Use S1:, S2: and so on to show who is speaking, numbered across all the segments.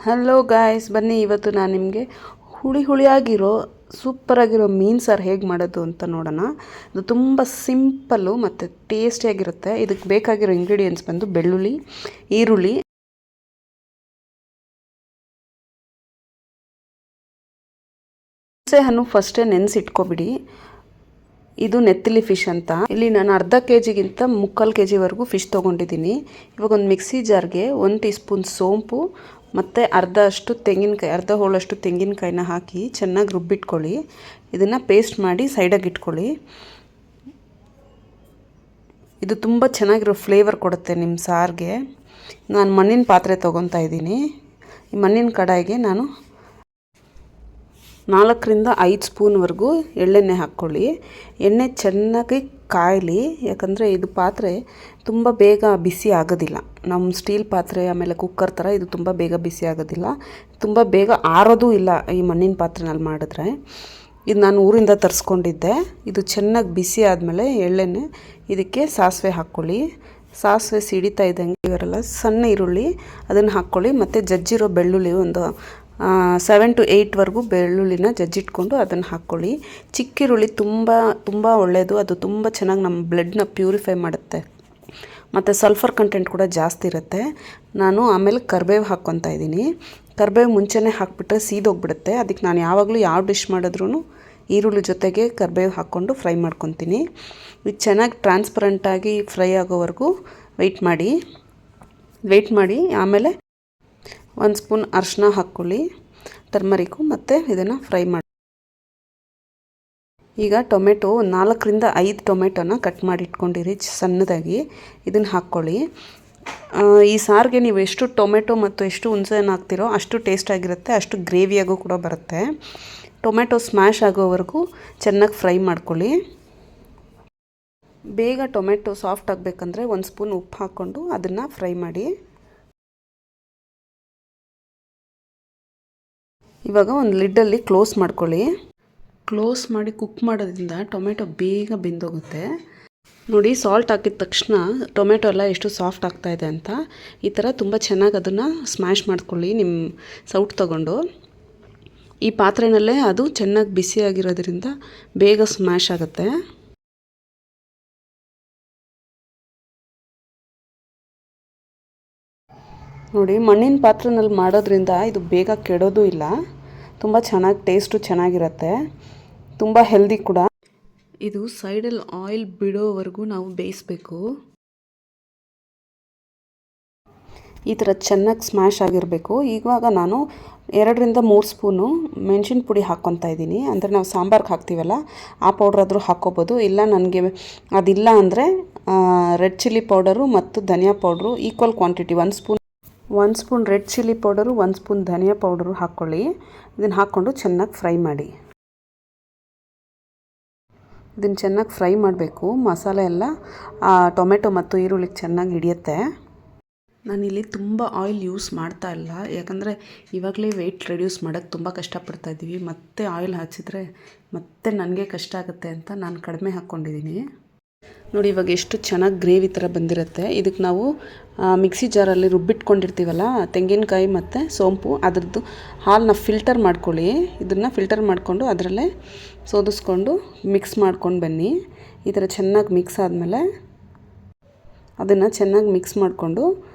S1: Hello guys, ಬನ್ನಿ ಇವತ್ತು ನಾನು ನಿಮಗೆ ಹುಳಿಯಾಗಿರೋ ಸೂಪರಾಗಿರೋ ಮೀನು ಸಾರು ಹೇಗೆ ಮಾಡೋದು ಅಂತ ನೋಡೋಣ. ಇದು ತುಂಬ ಸಿಂಪಲ್ಲು ಮತ್ತು ಟೇಸ್ಟಿಯಾಗಿರುತ್ತೆ. ಇದಕ್ಕೆ ಬೇಕಾಗಿರೋ ಇಂಗ್ರೀಡಿಯೆಂಟ್ಸ್ ಬಂದು ಬೆಳ್ಳುಳ್ಳಿ, ಈರುಳ್ಳಿ, ಹುಣಸೆ ಹಣ್ಣು ಫಸ್ಟೇ ನೆನೆಸಿಟ್ಕೊಬಿಡಿ. ಇದು ನೆತ್ತಿಲಿ ಫಿಶ್ ಅಂತ. ಇಲ್ಲಿ ನಾನು ಅರ್ಧ ಕೆಜಿಗಿಂತ 3/4 kg ಫಿಶ್ ತೊಗೊಂಡಿದ್ದೀನಿ. ಇವಾಗ ಒಂದು ಮಿಕ್ಸಿ ಜಾರ್ಗೆ 1 ಟೀ ಸ್ಪೂನ್ ಸೋಂಪು ಮತ್ತು ಅರ್ಧ ಹೋಳಷ್ಟು ತೆಂಗಿನಕಾಯಿನ ಹಾಕಿ ಚೆನ್ನಾಗಿ ರುಬ್ಬಿಟ್ಕೊಳ್ಳಿ. ಇದನ್ನು ಪೇಸ್ಟ್ ಮಾಡಿ ಸೈಡಾಗಿ ಇಟ್ಕೊಳ್ಳಿ. ಇದು ತುಂಬ ಚೆನ್ನಾಗಿರೋ ಫ್ಲೇವರ್ ಕೊಡುತ್ತೆ ನಿಮ್ಮ ಸಾರಿಗೆ. ನಾನು ಮಣ್ಣಿನ ಪಾತ್ರೆ ತೊಗೊತಾ ಇದ್ದೀನಿ. ಈ ಮಣ್ಣಿನ ಕಡಾಯಿಗೆ ನಾನು 4ರಿಂದ 5 ಸ್ಪೂನ್ವರೆಗೂ ಎಳ್ಳೆಣ್ಣೆ ಹಾಕ್ಕೊಳ್ಳಿ. ಎಣ್ಣೆ ಚೆನ್ನಾಗಿ ಕಾಯಲಿ, ಯಾಕಂದರೆ ಇದು ಪಾತ್ರೆ ತುಂಬ ಬೇಗ ಬಿಸಿ ಆಗೋದಿಲ್ಲ. ನಮ್ಮ ಸ್ಟೀಲ್ ಪಾತ್ರೆ ಆಮೇಲೆ ಕುಕ್ಕರ್ ಥರ ಇದು ತುಂಬ ಬೇಗ ಬಿಸಿ ಆಗೋದಿಲ್ಲ, ತುಂಬ ಬೇಗ ಆರೋದೂ ಇಲ್ಲ ಈ ಮಣ್ಣಿನ ಪಾತ್ರೆನಲ್ಲಿ ಮಾಡಿದ್ರೆ. ಇದು ನಾನು ಊರಿಂದ ತರಿಸ್ಕೊಂಡಿದ್ದೆ. ಇದು ಚೆನ್ನಾಗಿ ಬಿಸಿ ಆದಮೇಲೆ ಎಳ್ಳೆಣ್ಣೆ ಇದಕ್ಕೆ ಸಾಸಿವೆ ಹಾಕ್ಕೊಳ್ಳಿ. ಸಾಸಿವೆ ಸಿಡಿತಾ ಇದ್ದಂಗೆ ಇವರೆಲ್ಲ ಸಣ್ಣ ಈರುಳ್ಳಿ ಅದನ್ನು ಹಾಕ್ಕೊಳ್ಳಿ. ಮತ್ತು ಜಜ್ಜಿರೋ ಬೆಳ್ಳುಳ್ಳಿ ಒಂದು 7 to 8 ಬೆಳ್ಳುಳ್ಳಿನ ಜಜ್ಜಿಟ್ಕೊಂಡು ಅದನ್ನು ಹಾಕ್ಕೊಳ್ಳಿ. ಚಿಕ್ಕ ಈರುಳ್ಳಿ ತುಂಬ ಒಳ್ಳೆಯದು. ಅದು ತುಂಬ ಚೆನ್ನಾಗಿ ನಮ್ಮ ಬ್ಲಡ್ನ ಪ್ಯೂರಿಫೈ ಮಾಡುತ್ತೆ ಮತ್ತು ಸಲ್ಫರ್ ಕಂಟೆಂಟ್ ಕೂಡ ಜಾಸ್ತಿ ಇರುತ್ತೆ. ನಾನು ಆಮೇಲೆ ಕರಿಬೇವು ಹಾಕ್ಕೊತಾ ಇದ್ದೀನಿ. ಕರಿಬೇವು ಮುಂಚೆನೇ ಹಾಕ್ಬಿಟ್ರೆ ಸೀದೋಗ್ಬಿಡುತ್ತೆ. ಅದಕ್ಕೆ ನಾನು ಯಾವಾಗಲೂ ಯಾವ ಡಿಶ್ ಮಾಡಿದ್ರೂ ಈರುಳ್ಳಿ ಜೊತೆಗೆ ಕರಿಬೇವು ಹಾಕ್ಕೊಂಡು ಫ್ರೈ ಮಾಡ್ಕೊತೀನಿ. ಇದು ಚೆನ್ನಾಗಿ ಟ್ರಾನ್ಸ್ಪರೆಂಟಾಗಿ ಫ್ರೈ ಆಗೋವರೆಗೂ ವೆಯ್ಟ್ ಮಾಡಿ ಆಮೇಲೆ 1 ಸ್ಪೂನ್ ಅರಿಶಿನ ಹಾಕ್ಕೊಳ್ಳಿ, ಟರ್ಮರಿಕು, ಮತ್ತು ಇದನ್ನು ಫ್ರೈ ಮಾಡಿ. ಈಗ ಟೊಮೆಟೊ 4ರಿಂದ 5 ಟೊಮೆಟೊನ ಕಟ್ ಮಾಡಿ ಇಟ್ಕೊಂಡಿರಿ ಸಣ್ಣದಾಗಿ. ಇದನ್ನು ಹಾಕ್ಕೊಳ್ಳಿ. ಈ ಸಾರಿಗೆ ನೀವು ಎಷ್ಟು ಟೊಮೆಟೊ ಮತ್ತು ಎಷ್ಟು ಹುಣಸೆಹಣ್ಣು ಹಾಕ್ತಿರೋ ಅಷ್ಟು ಟೇಸ್ಟ್ ಆಗಿರುತ್ತೆ, ಅಷ್ಟು ಗ್ರೇವಿಯಾಗೂ ಕೂಡ ಬರುತ್ತೆ. ಟೊಮೆಟೊ ಸ್ಮ್ಯಾಶ್ ಆಗೋವರೆಗೂ ಚೆನ್ನಾಗಿ ಫ್ರೈ ಮಾಡ್ಕೊಳ್ಳಿ. ಬೇಗ ಟೊಮೆಟೊ ಸಾಫ್ಟ್ ಆಗಬೇಕಂದ್ರೆ 1 ಸ್ಪೂನ್ ಉಪ್ಪು ಹಾಕ್ಕೊಂಡು ಅದನ್ನು ಫ್ರೈ ಮಾಡಿ. ಇವಾಗ ಒಂದು ಲಿಡ್ಡಲ್ಲಿ ಕ್ಲೋಸ್ ಮಾಡ್ಕೊಳ್ಳಿ. ಕ್ಲೋಸ್ ಮಾಡಿ ಕುಕ್ ಮಾಡೋದ್ರಿಂದ ಟೊಮೆಟೊ ಬೇಗ ಬೆಂದೋಗುತ್ತೆ. ನೋಡಿ, ಸಾಲ್ಟ್ ಹಾಕಿದ ತಕ್ಷಣ ಟೊಮೆಟೊ ಎಲ್ಲ ಎಷ್ಟು ಸಾಫ್ಟ್ ಆಗ್ತಾಯಿದೆ ಅಂತ. ಈ ಥರ ತುಂಬ ಚೆನ್ನಾಗಿ ಅದನ್ನು ಸ್ಮ್ಯಾಶ್ ಮಾಡ್ಕೊಳ್ಳಿ ನಿಮ್ಮ ಸೌಟ್ ತಗೊಂಡು. ಈ ಪಾತ್ರೆನಲ್ಲೇ ಅದು ಚೆನ್ನಾಗಿ ಬಿಸಿಯಾಗಿರೋದ್ರಿಂದ ಬೇಗ ಸ್ಮ್ಯಾಶ್ ಆಗುತ್ತೆ. ನೋಡಿ, ಮಣ್ಣಿನ ಪಾತ್ರೆನಲ್ಲಿ ಮಾಡೋದ್ರಿಂದ ಇದು ಬೇಗ ಕೆಡೋದು ಇಲ್ಲ, ತುಂಬ ಚೆನ್ನಾಗಿ ಟೇಸ್ಟು ಚೆನ್ನಾಗಿರುತ್ತೆ, ತುಂಬ ಹೆಲ್ದಿ ಕೂಡ. ಇದು ಸೈಡಲ್ಲಿ ಆಯಿಲ್ ಬಿಡೋವರೆಗೂ ನಾವು ಬೇಯಿಸಬೇಕು. ಈ ಥರ ಚೆನ್ನಾಗಿ ಸ್ಮ್ಯಾಶ್ ಆಗಿರಬೇಕು. ಇವಾಗ ನಾನು 2ರಿಂದ 3 ಸ್ಪೂನು ಮೆಣಸಿನ ಪುಡಿ ಹಾಕ್ಕೊತಾ ಇದ್ದೀನಿ. ಅಂದರೆ ನಾವು ಸಾಂಬಾರ್ಗೆ ಹಾಕ್ತೀವಲ್ಲ ಆ ಪೌಡ್ರಾದರೂ ಹಾಕ್ಕೋಬೋದು. ಇಲ್ಲ ನನಗೆ ಅದಿಲ್ಲ ಅಂದರೆ ರೆಡ್ ಚಿಲ್ಲಿ ಪೌಡರು ಮತ್ತು ಧನಿಯಾ powder equal quantity 1 spoon red chilli powder, 1 spoon ಧನಿಯಾ ಪೌಡರು ಹಾಕ್ಕೊಳ್ಳಿ. ಇದನ್ನು ಹಾಕ್ಕೊಂಡು ಚೆನ್ನಾಗಿ ಫ್ರೈ ಮಾಡಿ. ಇದನ್ನು ಚೆನ್ನಾಗಿ ಫ್ರೈ ಮಾಡಬೇಕು. ಮಸಾಲೆ ಎಲ್ಲ ಟೊಮೆಟೊ ಮತ್ತು ಈರುಳ್ಳಿಗೆ ಚೆನ್ನಾಗಿ ಹಿಡಿಯುತ್ತೆ. ನಾನಿಲ್ಲಿ ತುಂಬ ಆಯಿಲ್ ಯೂಸ್ ಮಾಡ್ತಾ ಇಲ್ಲ, ಯಾಕಂದರೆ ಇವಾಗಲೇ ವೆಯ್ಟ್ ರೆಡ್ಯೂಸ್ ಮಾಡೋಕ್ಕೆ ತುಂಬ ಕಷ್ಟಪಡ್ತಾ ಇದ್ದೀವಿ. ಮತ್ತೆ ಆಯಿಲ್ ಹಚ್ಚಿದ್ರೆ ಮತ್ತೆ ನನಗೆ ಕಷ್ಟ ಆಗುತ್ತೆ ಅಂತ ನಾನು ಕಡಿಮೆ ಹಾಕ್ಕೊಂಡಿದ್ದೀನಿ. ನೋಡಿ, ಇವಾಗ ಎಷ್ಟು ಚೆನ್ನಾಗಿ ಗ್ರೇವಿ ಥರ ಬಂದಿರುತ್ತೆ. ಇದಕ್ಕೆ ನಾವು ಮಿಕ್ಸಿ ಜಾರಲ್ಲಿ ರುಬ್ಬಿಟ್ಕೊಂಡಿರ್ತೀವಲ್ಲ ತೆಂಗಿನಕಾಯಿ ಮತ್ತು ಸೋಂಪು, ಅದರದ್ದು ಹಾಲನ್ನ ಫಿಲ್ಟರ್ ಮಾಡ್ಕೊಳ್ಳಿ. ಇದನ್ನು ಫಿಲ್ಟರ್ ಮಾಡಿಕೊಂಡು ಅದರಲ್ಲೇ ಸೋದಿಸ್ಕೊಂಡು ಮಿಕ್ಸ್ ಮಾಡ್ಕೊಂಡು ಬನ್ನಿ. ಈ ಥರ ಚೆನ್ನಾಗಿ ಮಿಕ್ಸ್ ಆದಮೇಲೆ ಅದನ್ನು ಚೆನ್ನಾಗಿ ಮಿಕ್ಸ್ ಮಾಡಿಕೊಂಡು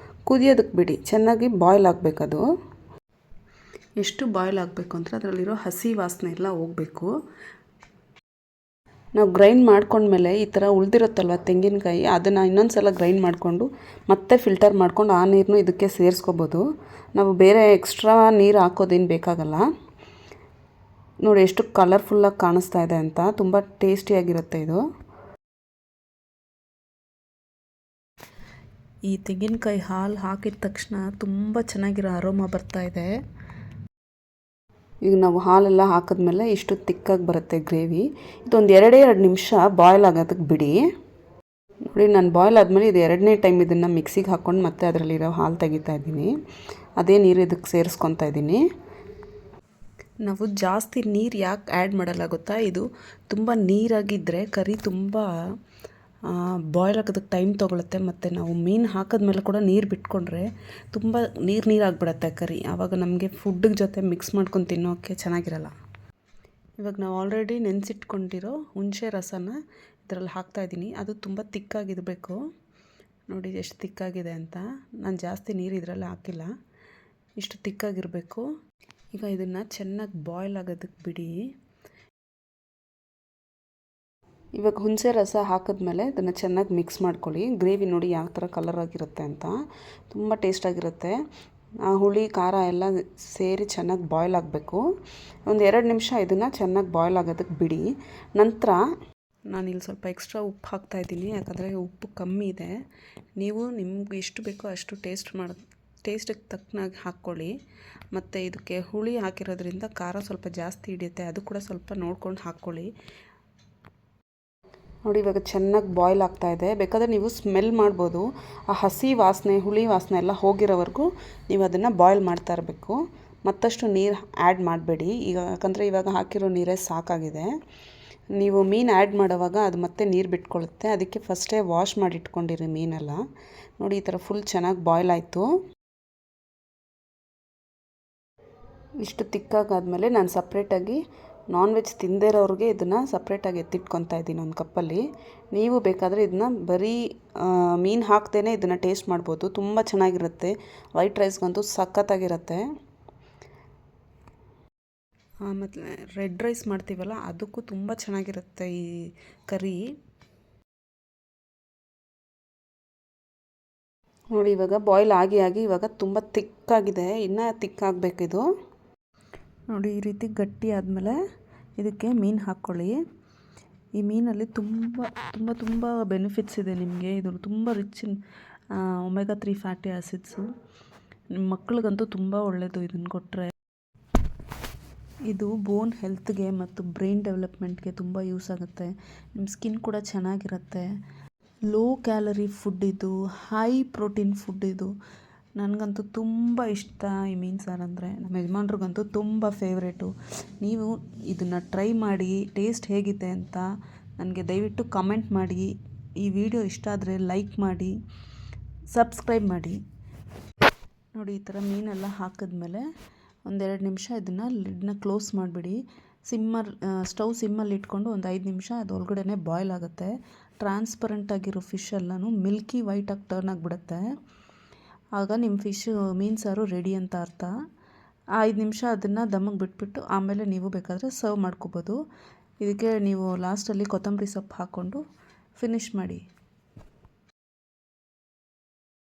S1: ಕುದಿಯೋದಕ್ಕೆ ಬಿಡಿ. ಚೆನ್ನಾಗಿ ಬಾಯ್ಲ್ ಆಗಬೇಕದು. ಎಷ್ಟು ಬಾಯ್ಲ್ ಆಗಬೇಕು ಅಂದರೆ ಅದರಲ್ಲಿರೋ ಹಸಿ ವಾಸನೆ ಎಲ್ಲ ಹೋಗಬೇಕು. ನಾವು ಗ್ರೈಂಡ್ ಮಾಡ್ಕೊಂಡ್ಮೇಲೆ ಈ ಥರ ಉಳಿದಿರುತ್ತಲ್ವ ತೆಂಗಿನಕಾಯಿ, ಅದನ್ನು ಇನ್ನೊಂದು ಸಲ ಗ್ರೈಂಡ್ ಮಾಡಿಕೊಂಡು ಮತ್ತೆ ಫಿಲ್ಟರ್ ಮಾಡ್ಕೊಂಡು ಆ ನೀರನ್ನು ಇದಕ್ಕೆ ಸೇರಿಸ್ಕೋಬೋದು. ನಾವು ಬೇರೆ ಎಕ್ಸ್ಟ್ರಾ ನೀರು ಹಾಕೋದೇನು ಬೇಕಾಗಲ್ಲ. ನೋಡಿ ಎಷ್ಟು ಕಲರ್ಫುಲ್ಲಾಗಿ ಕಾಣಿಸ್ತಾ ಇದೆ ಅಂತ, ತುಂಬ ಟೇಸ್ಟಿಯಾಗಿರುತ್ತೆ ಇದು. ಈ ತೆಂಗಿನಕಾಯಿ ಹಾಲು ಹಾಕಿದ ತಕ್ಷಣ ತುಂಬ ಚೆನ್ನಾಗಿರೋ ಅರೋಮಾ ಬರ್ತಾಯಿದೆ. ಈಗ ನಾವು ಹಾಲೆಲ್ಲ ಹಾಕಿದ್ಮೇಲೆ ಇಷ್ಟು ತಿಕ್ಕಾಗಿ ಬರುತ್ತೆ ಗ್ರೇವಿ. ಇದೊಂದು 2 ನಿಮಿಷ ಬಾಯ್ಲ್ ಆಗೋದಕ್ಕೆ ಬಿಡಿ. ನೋಡಿ, ನಾನು ಬಾಯ್ಲ್ ಆದಮೇಲೆ ಇದು 2ನೇ ಟೈಮ್ ಇದನ್ನು ಮಿಕ್ಸಿಗೆ ಹಾಕ್ಕೊಂಡು ಮತ್ತೆ ಅದರಲ್ಲಿರೋ ಹಾಲು ತೆಗಿತಾ ಇದ್ದೀನಿ. ಅದೇ ನೀರು ಇದಕ್ಕೆ ಸೇರಿಸ್ಕೊತಾ ಇದ್ದೀನಿ. ನಾವು ಜಾಸ್ತಿ ನೀರು ಯಾಕೆ ಆ್ಯಡ್ ಮಾಡಲ್ಲ ಗೊತ್ತಾ? ಇದು ತುಂಬ ನೀರಾಗಿದ್ದರೆ ಕರಿ ತುಂಬ ಬಾಯ್ಲ್ ಆಗೋದಕ್ಕೆ ಟೈಮ್ ತೊಗೊಳುತ್ತೆ. ಮತ್ತು ನಾವು ಮೀನು ಹಾಕಿದ್ಮೇಲೆ ಕೂಡ ನೀರು ಬಿಟ್ಕೊಂಡ್ರೆ ತುಂಬ ನೀರಾಗಿಬಿಡತ್ತೆ ಕರಿ. ಆವಾಗ ನಮಗೆ ಫುಡ್ಡಿಗೆ ಜೊತೆ ಮಿಕ್ಸ್ ಮಾಡ್ಕೊಂಡು ತಿನ್ನೋಕ್ಕೆ ಚೆನ್ನಾಗಿರಲ್ಲ. ಇವಾಗ ನಾವು ಆಲ್ರೆಡಿ ನೆನೆಸಿಟ್ಕೊಂಡಿರೋ ಹುಣಸೆ ರಸನ ಇದರಲ್ಲಿ ಹಾಕ್ತಾಯಿದ್ದೀನಿ. ಅದು ತುಂಬ ತಿಕ್ಕಾಗಿರಬೇಕು. ನೋಡಿ ಎಷ್ಟು ತಿಕ್ಕಾಗಿದೆ ಅಂತ. ನಾನು ಜಾಸ್ತಿ ನೀರು ಇದರಲ್ಲಿ ಹಾಕಿಲ್ಲ, ಇಷ್ಟು ತಿಕ್ಕಾಗಿರಬೇಕು. ಈಗ ಇದನ್ನು ಚೆನ್ನಾಗಿ ಬಾಯ್ಲ್ ಆಗೋದಕ್ಕೆ ಬಿಡಿ. ಇವಾಗ ಹುಣಸೆ ರಸ ಹಾಕಿದ್ಮೇಲೆ ಇದನ್ನು ಚೆನ್ನಾಗಿ ಮಿಕ್ಸ್ ಮಾಡ್ಕೊಳ್ಳಿ. ಗ್ರೇವಿ ನೋಡಿ ಯಾವ ಥರ ಕಲರ್ ಆಗಿರುತ್ತೆ ಅಂತ, ತುಂಬ ಟೇಸ್ಟಾಗಿರುತ್ತೆ. ಹುಳಿ ಖಾರ ಎಲ್ಲ ಸೇರಿ ಚೆನ್ನಾಗಿ ಬಾಯ್ಲ್ ಆಗಬೇಕು. ಒಂದು 2 ನಿಮಿಷ ಇದನ್ನು ಚೆನ್ನಾಗಿ ಬಾಯ್ಲ್ ಆಗೋದಕ್ಕೆ ಬಿಡಿ. ನಂತರ ನಾನಿಲ್ಲಿ ಸ್ವಲ್ಪ ಎಕ್ಸ್ಟ್ರಾ ಉಪ್ಪು ಹಾಕ್ತಾಯಿದ್ದೀನಿ, ಯಾಕಂದರೆ ಉಪ್ಪು ಕಮ್ಮಿ ಇದೆ. ನೀವು ನಿಮ್ಗೆ ಎಷ್ಟು ಬೇಕೋ ಅಷ್ಟು ಟೇಸ್ಟಿಗೆ ತಕ್ಕನಾಗಿ ಹಾಕ್ಕೊಳ್ಳಿ. ಮತ್ತು ಇದಕ್ಕೆ ಹುಳಿ ಹಾಕಿರೋದ್ರಿಂದ ಖಾರ ಸ್ವಲ್ಪ ಜಾಸ್ತಿ ಹಿಡಿಯುತ್ತೆ, ಅದು ಕೂಡ ಸ್ವಲ್ಪ ನೋಡ್ಕೊಂಡು ಹಾಕ್ಕೊಳ್ಳಿ. ನೋಡಿ ಇವಾಗ ಚೆನ್ನಾಗಿ ಬಾಯ್ಲ್ ಆಗ್ತಾಯಿದೆ. ಬೇಕಾದರೆ ನೀವು ಸ್ಮೆಲ್ ಮಾಡ್ಬೋದು. ಆ ಹಸಿ ವಾಸನೆ, ಹುಳಿ ವಾಸನೆ ಎಲ್ಲ ಹೋಗಿರೋವರೆಗೂ ನೀವು ಅದನ್ನು ಬಾಯ್ಲ್ ಮಾಡ್ತಾ ಇರಬೇಕು. ಮತ್ತಷ್ಟು ನೀರು ಆ್ಯಡ್ ಮಾಡಬೇಡಿ, ಯಾಕಂದರೆ ಇವಾಗ ಹಾಕಿರೋ ನೀರೇ ಸಾಕಾಗಿದೆ. ನೀವು ಮೀನು ಆ್ಯಡ್ ಮಾಡೋವಾಗ ಅದು ಮತ್ತೆ ನೀರು ಬಿಟ್ಕೊಳ್ಳುತ್ತೆ. ಅದಕ್ಕೆ ಫಸ್ಟೇ ವಾಶ್ ಮಾಡಿ ಇಟ್ಕೊಂಡಿರಿ ಮೀನೆಲ್ಲ. ನೋಡಿ ಈ ಥರ ಫುಲ್ ಚೆನ್ನಾಗಿ ಬಾಯ್ಲ್ ಆಯಿತು. ಇಷ್ಟು ತಿಕ್ಕಾಗಾದಮೇಲೆ ನಾನು ಸಪ್ರೇಟಾಗಿ ನಾನ್ ವೆಜ್ ತಿಂದೇ ಇರೋರಿಗೆ ಇದನ್ನು ಸಪ್ರೇಟಾಗಿ ಎತ್ತಿಟ್ಕೊತಾ ಇದ್ದೀನಿ ಒಂದು ಕಪ್ಪಲ್ಲಿ. ನೀವು ಬೇಕಾದರೆ ಇದನ್ನ ಬರೀ ಮೀನು ಹಾಕ್ದೇ ಇದನ್ನು ಟೇಸ್ಟ್ ಮಾಡ್ಬೋದು, ತುಂಬ ಚೆನ್ನಾಗಿರುತ್ತೆ. ವೈಟ್ ರೈಸ್ಗಂತೂ ಸಖತ್ತಾಗಿರುತ್ತೆ. ಮತ್ತು ರೆಡ್ ರೈಸ್ ಮಾಡ್ತೀವಲ್ಲ ಅದಕ್ಕೂ ತುಂಬ ಚೆನ್ನಾಗಿರುತ್ತೆ ಈ ಕರಿ. ನೋಡಿ ಇವಾಗ ಬಾಯ್ಲ್ ಆಗಿ ಇವಾಗ ತುಂಬ ತಿಕ್ಕಾಗಿದೆ, ಇನ್ನೂ ತಿಕ್ಕಾಗಬೇಕಿದು. ನೋಡಿ ಈ ರೀತಿ ಗಟ್ಟಿ ಆದಮೇಲೆ ಇದಕ್ಕೆ ಮೀನು ಹಾಕ್ಕೊಳ್ಳಿ. ಈ ಮೀನಲ್ಲಿ ತುಂಬ ತುಂಬ ತುಂಬ ಬೆನಿಫಿಟ್ಸ್ ಇದೆ ನಿಮಗೆ. ಇದು ತುಂಬ rich in omega 3 fatty acids. ನಿಮ್ಮ ಮಕ್ಕಳಿಗಂತೂ ತುಂಬ ಒಳ್ಳೆಯದು ಇದನ್ನು ಕೊಟ್ಟರೆ. ಇದು ಬೋನ್ ಹೆಲ್ತ್ಗೆ ಮತ್ತು ಬ್ರೈನ್ ಡೆವಲಪ್ಮೆಂಟ್ಗೆ ತುಂಬ ಯೂಸ್ ಆಗುತ್ತೆ. ನಿಮ್ಮ ಸ್ಕಿನ್ ಕೂಡ ಚೆನ್ನಾಗಿರುತ್ತೆ. ಲೋ ಕ್ಯಾಲರಿ ಫುಡ್ ಇದು, ಹೈ ಪ್ರೋಟೀನ್ ಫುಡ್ ಇದು. ನನಗಂತೂ ತುಂಬ ಇಷ್ಟ ಈ ಮೀನು ಸಾರು ಅಂದರೆ. ನಮ್ಮ ಯಜಮಾನ್ರಿಗಂತೂ ತುಂಬ ಫೇವ್ರೇಟು. ನೀವು ಇದನ್ನು ಟ್ರೈ ಮಾಡಿ, ಟೇಸ್ಟ್ ಹೇಗಿದೆ ಅಂತ ನನಗೆ ದಯವಿಟ್ಟು ಕಮೆಂಟ್ ಮಾಡಿ. ಈ ವಿಡಿಯೋ ಇಷ್ಟ ಆದರೆ ಲೈಕ್ ಮಾಡಿ, ಸಬ್ಸ್ಕ್ರೈಬ್ ಮಾಡಿ. ನೋಡಿ ಈ ಥರ ಮೀನೆಲ್ಲ ಹಾಕಿದ್ಮೇಲೆ 1-2 ನಿಮಿಷ ಇದನ್ನು ಲಿಡ್ನ ಕ್ಲೋಸ್ ಮಾಡಿಬಿಡಿ. ಸ್ಟವ್ ಸಿಮ್ಮಲ್ಲಿ ಇಟ್ಕೊಂಡು ಒಂದು 5 ನಿಮಿಷ ಅದು ಒಳಗಡೆ ಬಾಯ್ಲ್ ಆಗುತ್ತೆ. ಟ್ರಾನ್ಸ್ಪರೆಂಟ್ ಆಗಿರೋ ಫಿಶ್ ಎಲ್ಲನೂ ಮಿಲ್ಕಿ ವೈಟಾಗಿ ಟರ್ನ್ ಆಗಿಬಿಡುತ್ತೆ. ಆಗ ನಿಮ್ಮ ಮೀನು ಸಾರು ರೆಡಿ ಅಂತ ಅರ್ಥ. 5 ನಿಮಿಷ ಅದನ್ನು ದಮ್ಮಿಗೆ ಬಿಟ್ಬಿಟ್ಟು ಆಮೇಲೆ ನೀವು ಬೇಕಾದರೆ ಸರ್ವ್ ಮಾಡ್ಕೋಬೋದು. ಇದಕ್ಕೆ ನೀವು ಲಾಸ್ಟಲ್ಲಿ ಕೊತ್ತಂಬರಿ ಸೊಪ್ಪು ಹಾಕ್ಕೊಂಡು ಫಿನಿಷ್ ಮಾಡಿ.